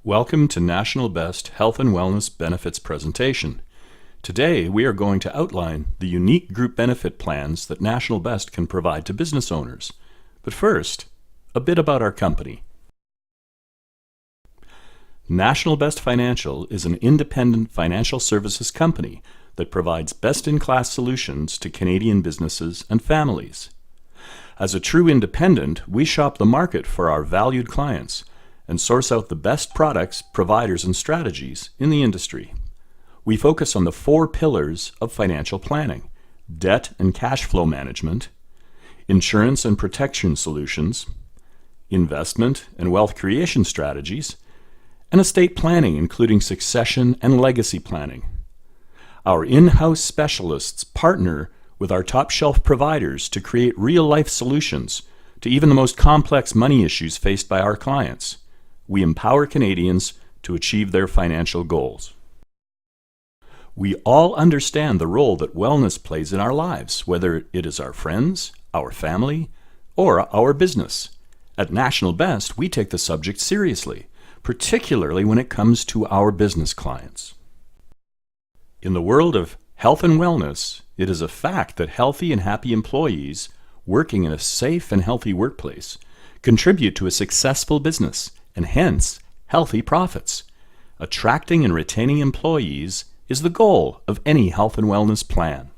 Welcome to National Best Health and Wellness Benefits presentation. Today we are going to outline the unique group benefit plans that National Best can provide to business owners. But first, a bit about our company. National Best Financial is an independent financial services company that provides best-in-class solutions to Canadian businesses and families. As a true independent, we shop the market for our valued clients and source out the best products, providers, and strategies in the industry. We focus on the 4 pillars of financial planning: debt and cash flow management, insurance and protection solutions, investment and wealth creation strategies, and estate planning, including succession and legacy planning. Our in-house specialists partner with our top-shelf providers to create real-life solutions to even the most complex money issues faced by our clients. We empower Canadians to achieve their financial goals. We all understand the role that wellness plays in our lives, whether it is our friends, our family, or our business. At National Best, we take the subject seriously, particularly when it comes to our business clients. In the world of health and wellness, it is a fact that healthy and happy employees working in a safe and healthy workplace contribute to a successful business and hence healthy profits. Attracting and retaining employees is the goal of any health and wellness plan.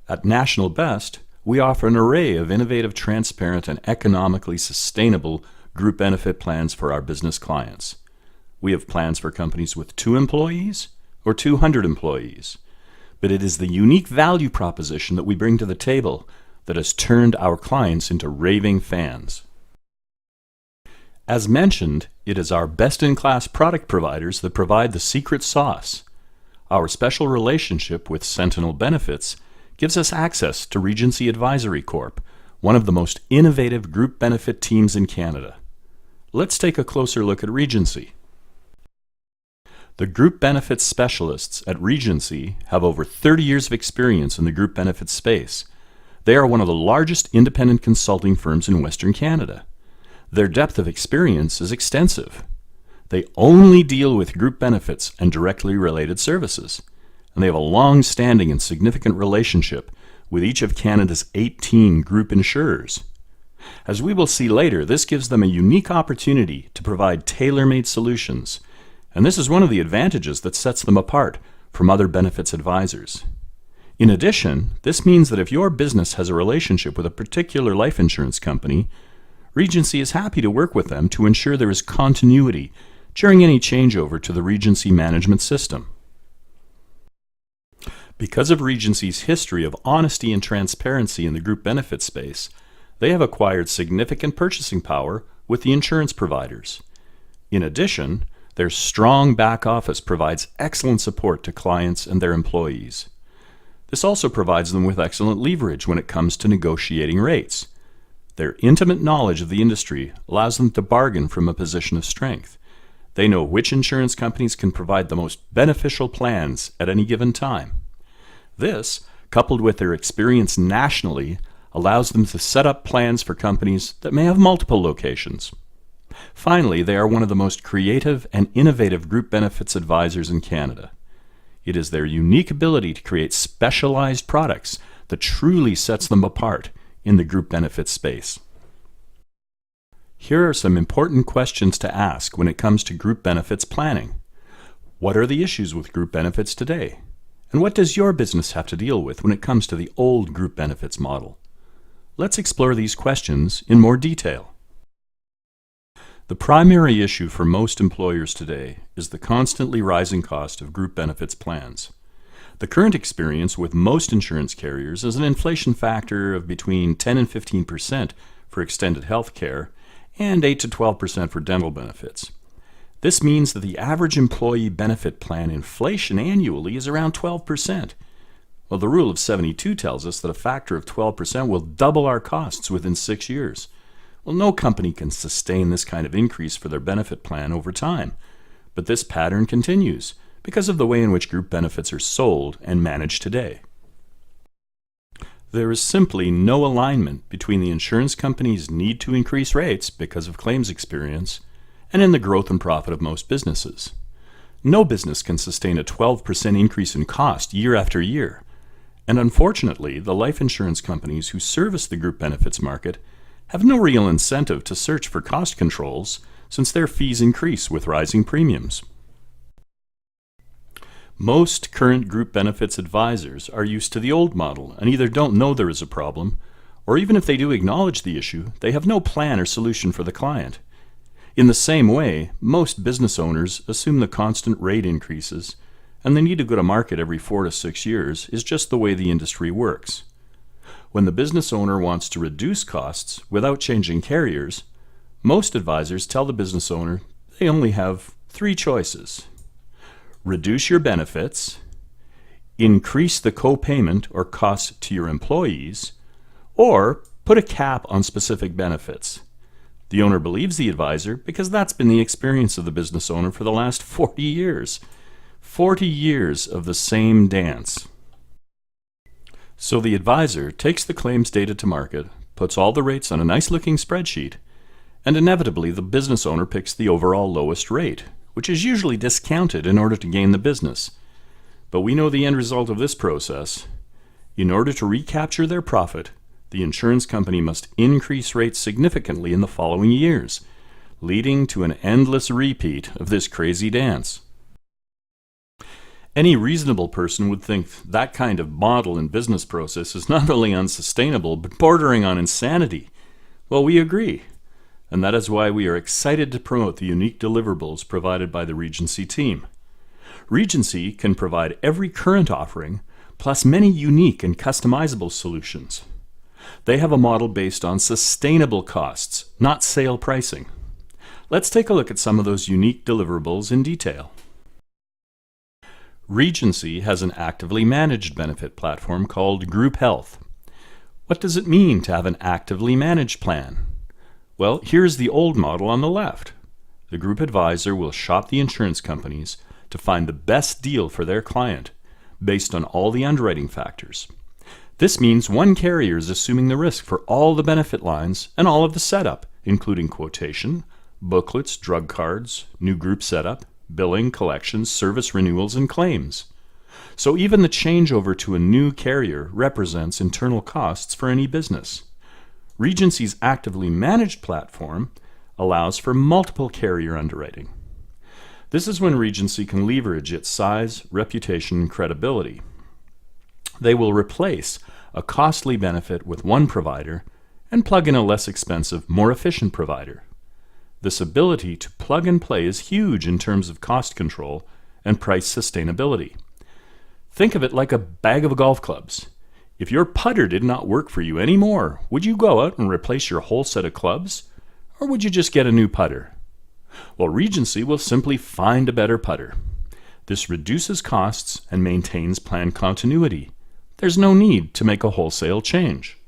At National Best, we offer an array of innovative, transparent, and economically sustainable group benefit plans for our business clients. We have plans for companies with 2 employees or 200 employees, but it is the unique value proposition that we bring to the table that has turned our clients into raving fans. As mentioned, it is our best-in-class product providers that provide the secret sauce. Our special relationship with Sentinel Benefits gives us access to Regency Advisory Corp., one of the most innovative group benefit teams in Canada. Let's take a closer look at Regency. The group benefits specialists at Regency have over 30 years of experience in the group benefits space. They are one of the largest independent consulting firms in Western Canada. Their depth of experience is extensive. They only deal with group benefits and directly related services, and they have a long-standing and significant relationship with each of Canada's 18 group insurers. As we will see later, this gives them a unique opportunity to provide tailor-made solutions, and this is one of the advantages that sets them apart from other benefits advisors. In addition, this means that if your business has a relationship with a particular life insurance company, Regency is happy to work with them to ensure there is continuity during any changeover to the Regency management system. Because of Regency's history of honesty and transparency in the group benefit space, they have acquired significant purchasing power with the insurance providers. In addition, their strong back office provides excellent support to clients and their employees. This also provides them with excellent leverage when it comes to negotiating rates. Their intimate knowledge of the industry allows them to bargain from a position of strength. They know which insurance companies can provide the most beneficial plans at any given time. This, coupled with their experience nationally, allows them to set up plans for companies that may have multiple locations. Finally, they are one of the most creative and innovative group benefits advisors in Canada. It is their unique ability to create specialized products that truly sets them apart in the group benefits space. Here are some important questions to ask when it comes to group benefits planning. What are the issues with group benefits today? And what does your business have to deal with when it comes to the old group benefits model? Let's explore these questions in more detail. The primary issue for most employers today is the constantly rising cost of group benefits plans. The current experience with most insurance carriers is an inflation factor of between 10 and 15% for extended health care and 8 to 12% for dental benefits. This means that the average employee benefit plan inflation annually is around 12%. Well, the rule of 72 tells us that a factor of 12% will double our costs within 6 years. Well, no company can sustain this kind of increase for their benefit plan over time, but this pattern continues because of the way in which group benefits are sold and managed today. There is simply no alignment between the insurance company's need to increase rates because of claims experience and in the growth and profit of most businesses. No business can sustain a 12% increase in cost year after year. And unfortunately, the life insurance companies who service the group benefits market have no real incentive to search for cost controls since their fees increase with rising premiums. Most current group benefits advisors are used to the old model and either don't know there is a problem, or even if they do acknowledge the issue, they have no plan or solution for the client. In the same way, most business owners assume the constant rate increases and the need to go to market every 4 to 6 years is just the way the industry works. When the business owner wants to reduce costs without changing carriers, most advisors tell the business owner they only have 3 choices. Reduce your benefits, increase the co-payment or cost to your employees, or put a cap on specific benefits. The owner believes the advisor because that's been the experience of the business owner for the last 40 years. 40 years of the same dance. So the advisor takes the claims data to market, puts all the rates on a nice-looking spreadsheet, and inevitably the business owner picks the overall lowest rate, which is usually discounted in order to gain the business. But we know the end result of this process. In order to recapture their profit, the insurance company must increase rates significantly in the following years, leading to an endless repeat of this crazy dance. Any reasonable person would think that kind of model and business process is not only unsustainable, but bordering on insanity. Well, we agree. And that is why we are excited to promote the unique deliverables provided by the Regency team. Regency can provide every current offering, plus many unique and customizable solutions. They have a model based on sustainable costs, not sale pricing. Let's take a look at some of those unique deliverables in detail. Regency has an actively managed benefit platform called Group Health. What does it mean to have an actively managed plan? Well, here's the old model on the left. The group advisor will shop the insurance companies to find the best deal for their client based on all the underwriting factors. This means one carrier is assuming the risk for all the benefit lines and all of the setup, including quotation, booklets, drug cards, new group setup, billing, collections, service renewals, and claims. So even the changeover to a new carrier represents internal costs for any business. Regency's actively managed platform allows for multiple carrier underwriting. This is when Regency can leverage its size, reputation, and credibility. They will replace a costly benefit with one provider and plug in a less expensive, more efficient provider. This ability to plug and play is huge in terms of cost control and price sustainability. Think of it like a bag of golf clubs. If your putter did not work for you anymore, would you go out and replace your whole set of clubs? Or would you just get a new putter? Well, Regency will simply find a better putter. This reduces costs and maintains plan continuity. There's no need to make a wholesale change.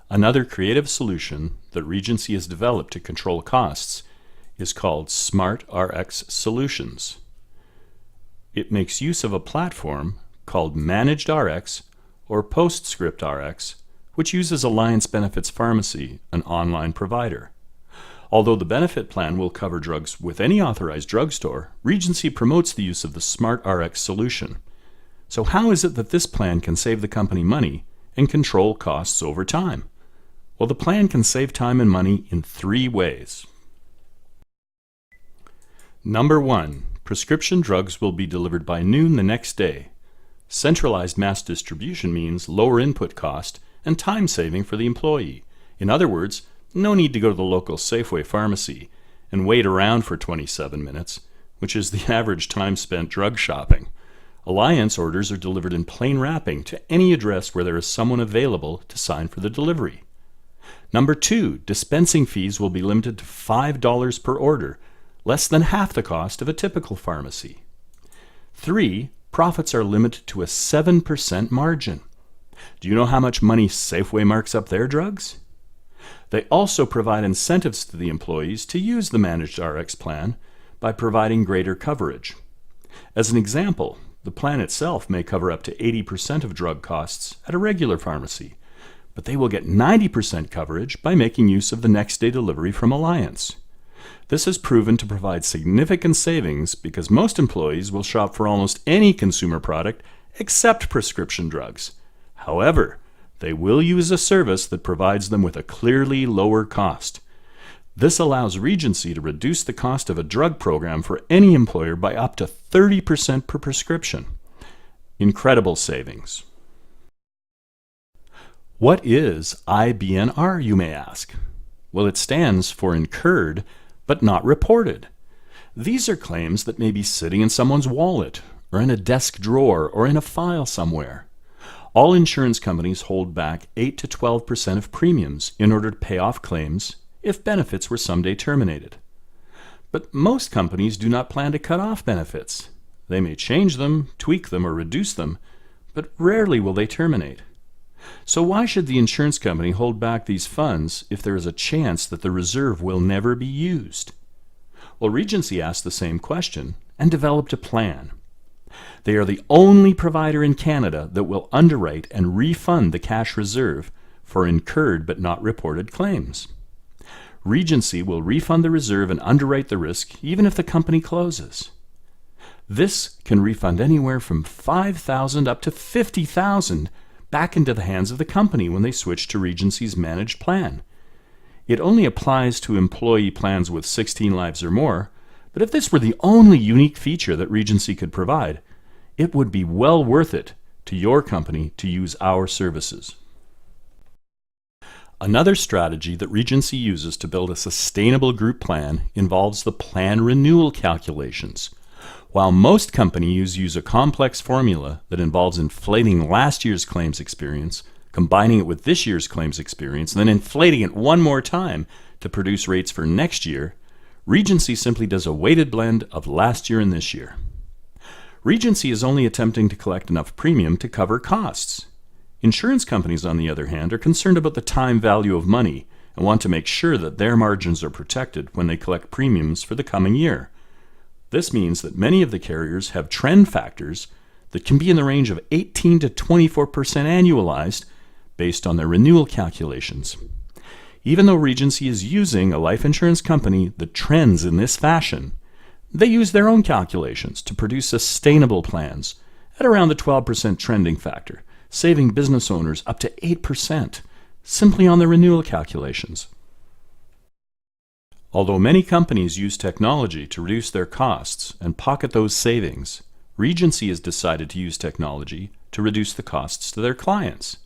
Another creative solution that Regency has developed to control costs is called Smart RX Solutions. It makes use of a platform called Managed RX or PostScript RX, which uses Alliance Benefits Pharmacy, an online provider. Although the benefit plan will cover drugs with any authorized drugstore, Regency promotes the use of the Smart RX solution. So how is it that this plan can save the company money and control costs over time? Well, the plan can save time and money in 3 ways. Number 1, prescription drugs will be delivered by noon the next day. Centralized mass distribution means lower input cost and time saving for the employee. In other words, no need to go to the local Safeway pharmacy and wait around for 27 minutes, which is the average time spent drug shopping. Alliance orders are delivered in plain wrapping to any address where there is someone available to sign for the delivery. Number 2, dispensing fees will be limited to $5 per order, less than half the cost of a typical pharmacy. 3, profits are limited to a 7% margin. Do you know how much money Safeway marks up their drugs? They also provide incentives to the employees to use the Managed RX plan by providing greater coverage. As an example, the plan itself may cover up to 80% of drug costs at a regular pharmacy, but they will get 90% coverage by making use of the next day delivery from Alliance. This has proven to provide significant savings because most employees will shop for almost any consumer product except prescription drugs. However, they will use a service that provides them with a clearly lower cost. This allows Regency to reduce the cost of a drug program for any employer by up to 30% per prescription. Incredible savings. What is IBNR, you may ask? Well, it stands for Incurred but Not Reported. These are claims that may be sitting in someone's wallet, or in a desk drawer, or in a file somewhere. All insurance companies hold back 8 to 12% of premiums in order to pay off claims if benefits were someday terminated. But most companies do not plan to cut off benefits. They may change them, tweak them, or reduce them, but rarely will they terminate. So why should the insurance company hold back these funds if there is a chance that the reserve will never be used? Well, Regency asked the same question and developed a plan. They are the only provider in Canada that will underwrite and refund the cash reserve for incurred but not reported claims. Regency will refund the reserve and underwrite the risk even if the company closes. This can refund anywhere from $5,000 up to $50,000 back into the hands of the company when they switch to Regency's managed plan. It only applies to employee plans with 16 lives or more, but if this were the only unique feature that Regency could provide, it would be well worth it to your company to use our services. Another strategy that Regency uses to build a sustainable group plan involves the plan renewal calculations. While most companies use a complex formula that involves inflating last year's claims experience, combining it with this year's claims experience, and then inflating it one more time to produce rates for next year, Regency simply does a weighted blend of last year and this year. Regency is only attempting to collect enough premium to cover costs. Insurance companies, on the other hand, are concerned about the time value of money and want to make sure that their margins are protected when they collect premiums for the coming year. This means that many of the carriers have trend factors that can be in the range of 18 to 24% annualized based on their renewal calculations. Even though Regency is using a life insurance company that trends in this fashion, they use their own calculations to produce sustainable plans at around the 12% trending factor, saving business owners up to 8% simply on the renewal calculations. Although many companies use technology to reduce their costs and pocket those savings, Regency has decided to use technology to reduce the costs to their clients.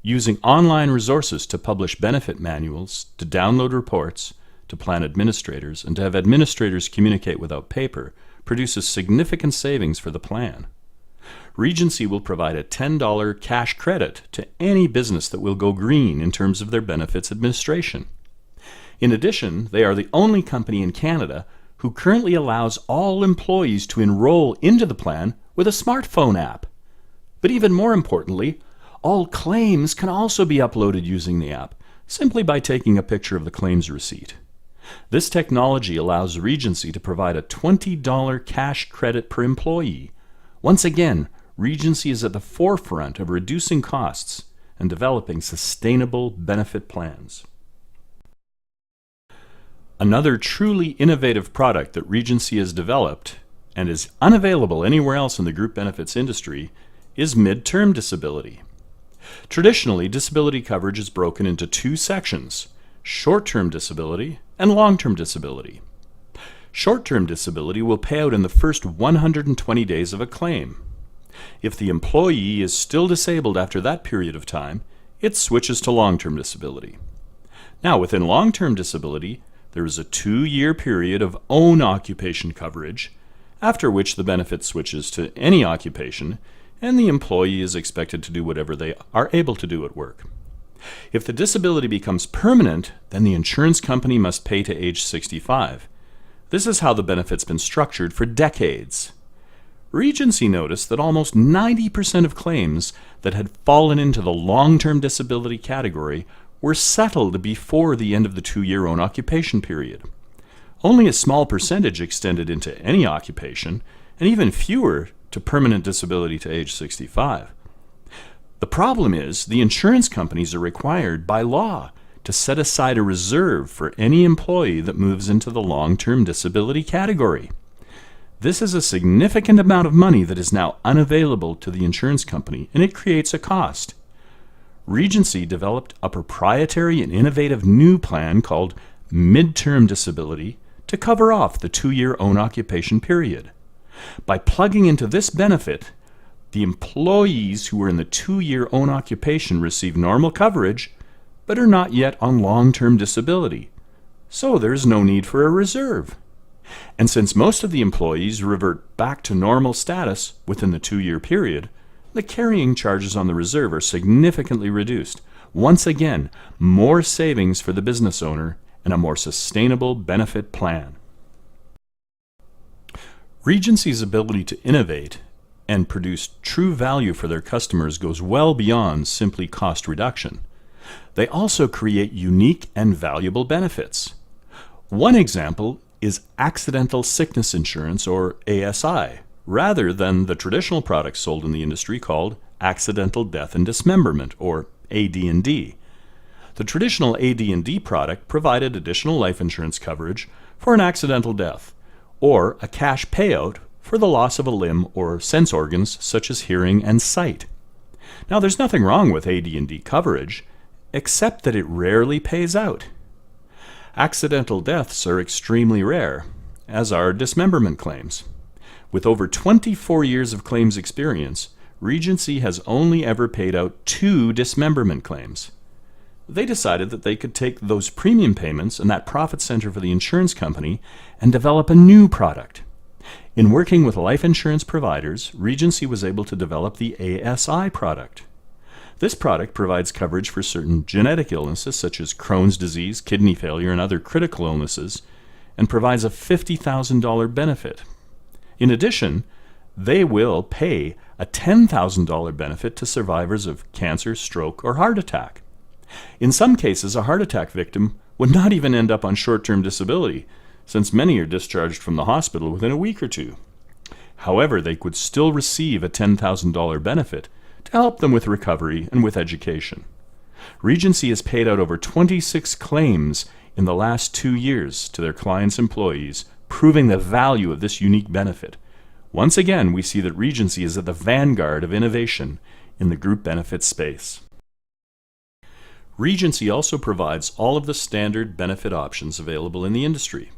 Using online resources to publish benefit manuals, to download reports, to plan administrators, and to have administrators communicate without paper produces significant savings for the plan. Regency will provide a $10 cash credit to any business that will go green in terms of their benefits administration. In addition, they are the only company in Canada who currently allows all employees to enroll into the plan with a smartphone app. But even more importantly, all claims can also be uploaded using the app, simply by taking a picture of the claims receipt. This technology allows Regency to provide a $20 cash credit per employee. Once again, Regency is at the forefront of reducing costs and developing sustainable benefit plans. Another truly innovative product that Regency has developed and is unavailable anywhere else in the group benefits industry is mid-term disability. Traditionally, disability coverage is broken into two sections: short-term disability and long-term disability. Short-term disability will pay out in the first 120 days of a claim. If the employee is still disabled after that period of time, it switches to long-term disability. Now, within long-term disability, there is a 2-year period of own occupation coverage, after which the benefit switches to any occupation, and the employee is expected to do whatever they are able to do at work. If the disability becomes permanent, then the insurance company must pay to age 65. This is how the benefit's been structured for decades. Regency noticed that almost 90% of claims that had fallen into the long-term disability category were settled before the end of the 2-year own occupation period. Only a small percentage extended into any occupation, and even fewer to permanent disability to age 65. The problem is the insurance companies are required by law to set aside a reserve for any employee that moves into the long-term disability category. This is a significant amount of money that is now unavailable to the insurance company, and it creates a cost. Regency developed a proprietary and innovative new plan called Midterm Disability to cover off the 2-year own occupation period. By plugging into this benefit, the employees who are in the 2-year own occupation receive normal coverage, but are not yet on long-term disability, so there's no need for a reserve. And since most of the employees revert back to normal status within the 2-year period, the carrying charges on the reserve are significantly reduced. Once again, more savings for the business owner and a more sustainable benefit plan. Regency's ability to innovate and produce true value for their customers goes well beyond simply cost reduction. They also create unique and valuable benefits. One example is accidental sickness insurance, or ASI, rather than the traditional products sold in the industry called accidental death and dismemberment, or AD&D. The traditional AD&D product provided additional life insurance coverage for an accidental death, or a cash payout for the loss of a limb or sense organs such as hearing and sight. Now, there's nothing wrong with AD&D coverage, except that it rarely pays out. Accidental deaths are extremely rare, as are dismemberment claims. With over 24 years of claims experience, Regency has only ever paid out 2 dismemberment claims. They decided that they could take those premium payments and that profit center for the insurance company and develop a new product. In working with life insurance providers, Regency was able to develop the ASI product. This product provides coverage for certain genetic illnesses such as Crohn's disease, kidney failure, and other critical illnesses, and provides a $50,000 benefit. In addition, they will pay a $10,000 benefit to survivors of cancer, stroke, or heart attack. In some cases, a heart attack victim would not even end up on short-term disability, since many are discharged from the hospital within a week or 2. However, they could still receive a $10,000 benefit to help them with recovery and with education. Regency has paid out over 26 claims in the last 2 years to their clients' employees, proving the value of this unique benefit. Once again, we see that Regency is at the vanguard of innovation in the group benefits space. Regency also provides all of the standard benefit options available in the industry.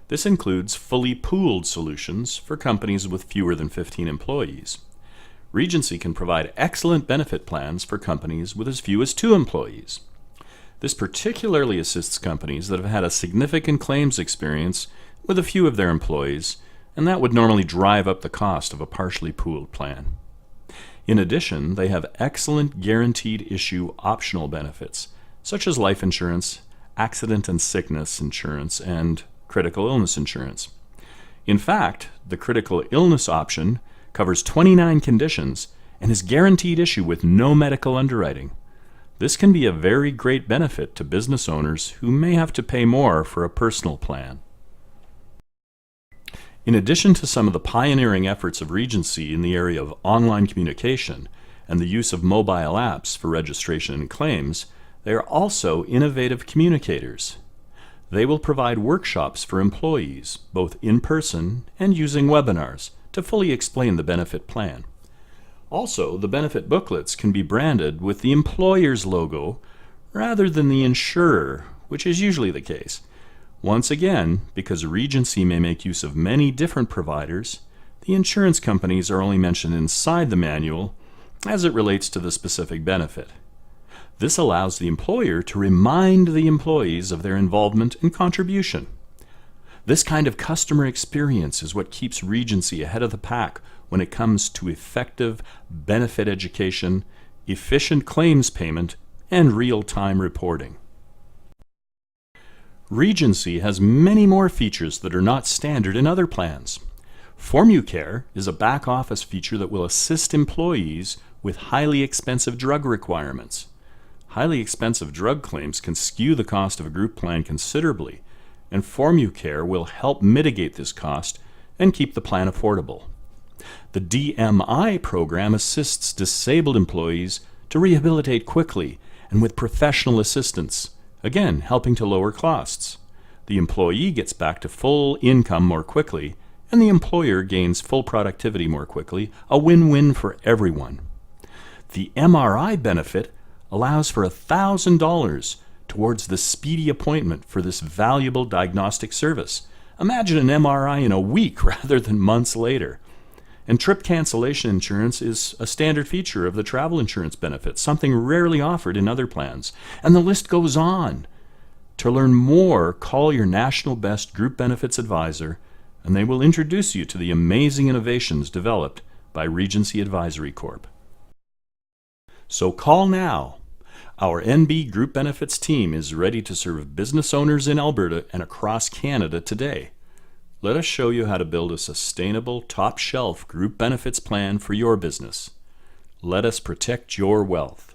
This includes fully pooled solutions for companies with fewer than 15 employees. Regency can provide excellent benefit plans for companies with as few as 2 employees. This particularly assists companies that have had a significant claims experience with a few of their employees, and that would normally drive up the cost of a partially pooled plan. In addition, they have excellent guaranteed issue optional benefits, such as life insurance, accident and sickness insurance, and critical illness insurance. In fact, the critical illness option covers 29 conditions and is guaranteed issue with no medical underwriting. This can be a very great benefit to business owners who may have to pay more for a personal plan. In addition to some of the pioneering efforts of Regency in the area of online communication and the use of mobile apps for registration and claims, they are also innovative communicators. They will provide workshops for employees, both in person and using webinars, to fully explain the benefit plan. Also, the benefit booklets can be branded with the employer's logo rather than the insurer, which is usually the case. Once again, because Regency may make use of many different providers, the insurance companies are only mentioned inside the manual as it relates to the specific benefit. This allows the employer to remind the employees of their involvement and contribution. This kind of customer experience is what keeps Regency ahead of the pack when it comes to effective benefit education, efficient claims payment, and real-time reporting. Regency has many more features that are not standard in other plans. FormuCare is a back-office feature that will assist employees with highly expensive drug requirements. Highly expensive drug claims can skew the cost of a group plan considerably, and FormuCare will help mitigate this cost and keep the plan affordable. The DMI program assists disabled employees to rehabilitate quickly and with professional assistance, again helping to lower costs. The employee gets back to full income more quickly, and the employer gains full productivity more quickly, a win-win for everyone. The MRI benefit allows for $1,000 towards the speedy appointment for this valuable diagnostic service. Imagine an MRI in a week rather than months later. And trip cancellation insurance is a standard feature of the travel insurance benefit, something rarely offered in other plans. And the list goes on. To learn more, call your National Best Group Benefits advisor, and they will introduce you to the amazing innovations developed by Regency Advisory Corp. So call now. Our NB Group Benefits team is ready to serve business owners in Alberta and across Canada today. Let us show you how to build a sustainable, top-shelf group benefits plan for your business. Let us protect your wealth.